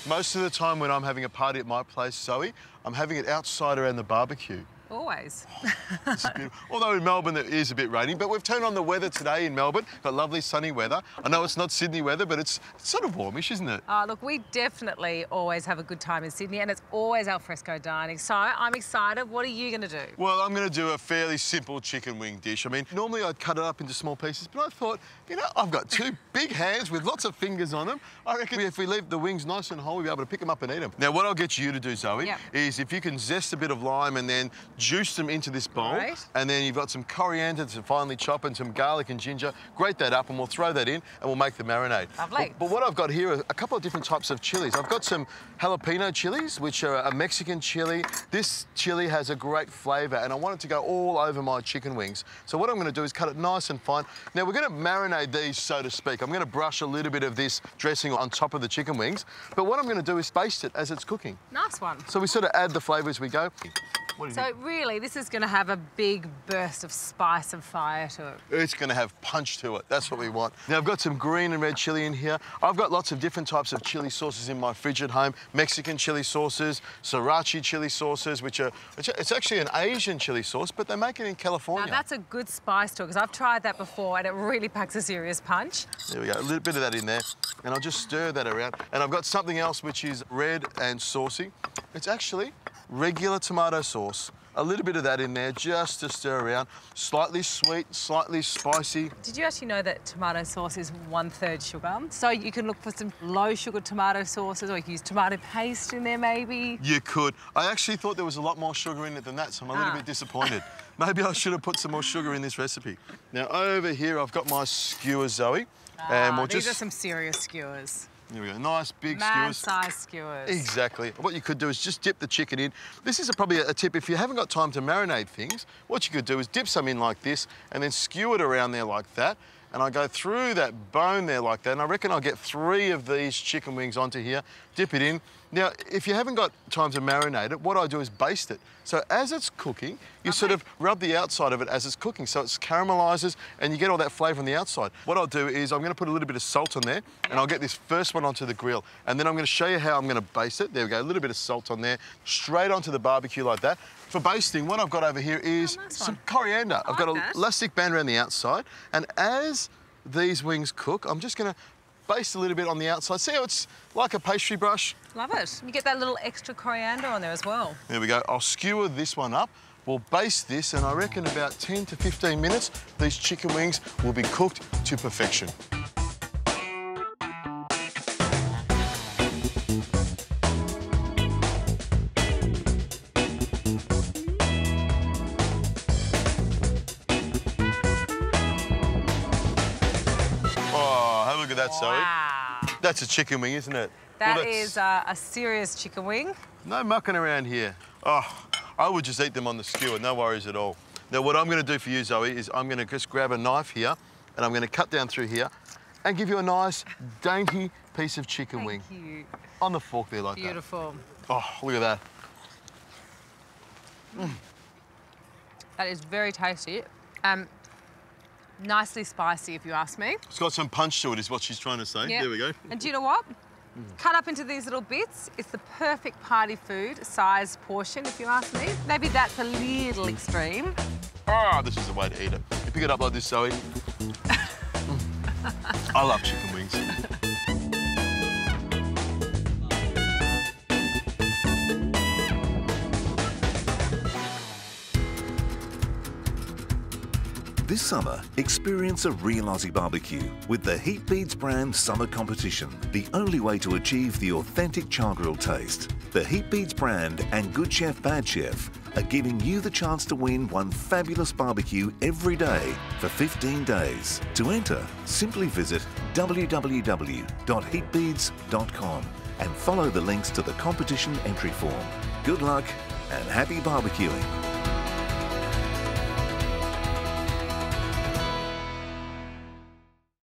Most of the time when I'm having a party at my place, Zoe, I'm having it outside around the barbecue. Always. This is beautiful. Although in Melbourne it is a bit rainy, but we've turned on the weather today in Melbourne. Got lovely sunny weather. I know it's not Sydney weather, but it's sort of warmish, isn't it? Look, we definitely always have a good time in Sydney, and it's always al fresco dining. So I'm excited. What are you going to do? Well, I'm going to do a fairly simple chicken wing dish. I mean, normally I'd cut it up into small pieces, but I thought, you know, I've got two big hands with lots of fingers on them. I reckon if we leave the wings nice and whole, we'll be able to pick them up and eat them. Now, what I'll get you to do, Zoe, is if you can zest a bit of lime and then juice them into this bowl, and then you've got some coriander to finely chop and some garlic and ginger, grate that up and we'll throw that in and we'll make the marinade. Lovely. But what I've got here are a couple of different types of chilies. I've got some jalapeno chilies, which are a Mexican chili. This chili has a great flavour and I want it to go all over my chicken wings. So what I'm going to do is cut it nice and fine. Now we're going to marinate these, so to speak. I'm going to brush a little bit of this dressing on top of the chicken wings, but what I'm going to do is baste it as it's cooking. Nice one. So we sort of add the flavour as we go. So really, this is going to have a big burst of spice and fire to it. It's going to have punch to it. That's what we want. Now, I've got some green and red chilli in here. I've got lots of different types of chili sauces in my fridge at home. Mexican chili sauces, sriracha chili sauces, it's actually an Asian chili sauce, but they make it in California. Now, that's a good spice to it, because I've tried that before and it really packs a serious punch. There we go, a little bit of that in there. And I'll just stir that around. And I've got something else which is red and saucy. It's actually regular tomato sauce. A little bit of that in there just to stir around. Slightly sweet, slightly spicy. Did you actually know that tomato sauce is 1/3 sugar? So you can look for some low sugar tomato sauces, or you can use tomato paste in there maybe. You could. I actually thought there was a lot more sugar in it than that, so I'm a little bit disappointed. Maybe I should have put some more sugar in this recipe. Now over here I've got my skewers, Zoe. And we'll these are some serious skewers. Here we go, nice big skewers. Man-sized skewers. Exactly. What you could do is just dip the chicken in. This is probably a tip. If you haven't got time to marinate things, what you could do is dip some in like this and then skew it around there like that. And I go through that bone there like that. And I reckon I'll get 3 of these chicken wings onto here, dip it in. Now, if you haven't got time to marinate it, what I do is baste it. So as it's cooking, you sort of rub the outside of it as it's cooking, so it caramelizes and you get all that flavour on the outside. What I'll do is I'm going to put a little bit of salt on there and I'll get this first one onto the grill. And then I'm going to show you how I'm going to baste it. There we go, a little bit of salt on there, straight onto the barbecue like that. For basting, what I've got over here is some coriander. I've got an elastic band around the outside, and as these wings cook, I'm just going to baste a little bit on the outside. See how it's like a pastry brush? Love it. You get that little extra coriander on there as well. There we go. I'll skewer this one up. We'll baste this, and I reckon about 10 to 15 minutes, these chicken wings will be cooked to perfection. Look at that, Zoe. Wow. That's a chicken wing, isn't it? That is a serious chicken wing. No mucking around here. Oh, I would just eat them on the skewer, no worries at all. Now, what I'm going to do for you, Zoe, is I'm going to just grab a knife here and I'm going to cut down through here and give you a nice, dainty piece of chicken wing. Thank you. On the fork there like Beautiful. that. Oh, look at that. That is very tasty. Nicely spicy, if you ask me. It's got some punch to it, is what she's trying to say. Yep. There we go. And do you know what? Cut up into these little bits. It's the perfect party food size portion, if you ask me. Maybe that's a little extreme. Ah, this is the way to eat it. You pick it up like this, Zoe. I love chicken wings. This summer, experience a real Aussie barbecue with the Heat Beads brand summer competition, the only way to achieve the authentic char-grill taste. The Heat Beads brand and Good Chef Bad Chef are giving you the chance to win one fabulous barbecue every day for 15 days. To enter, simply visit www.heatbeads.com and follow the links to the competition entry form. Good luck and happy barbecuing.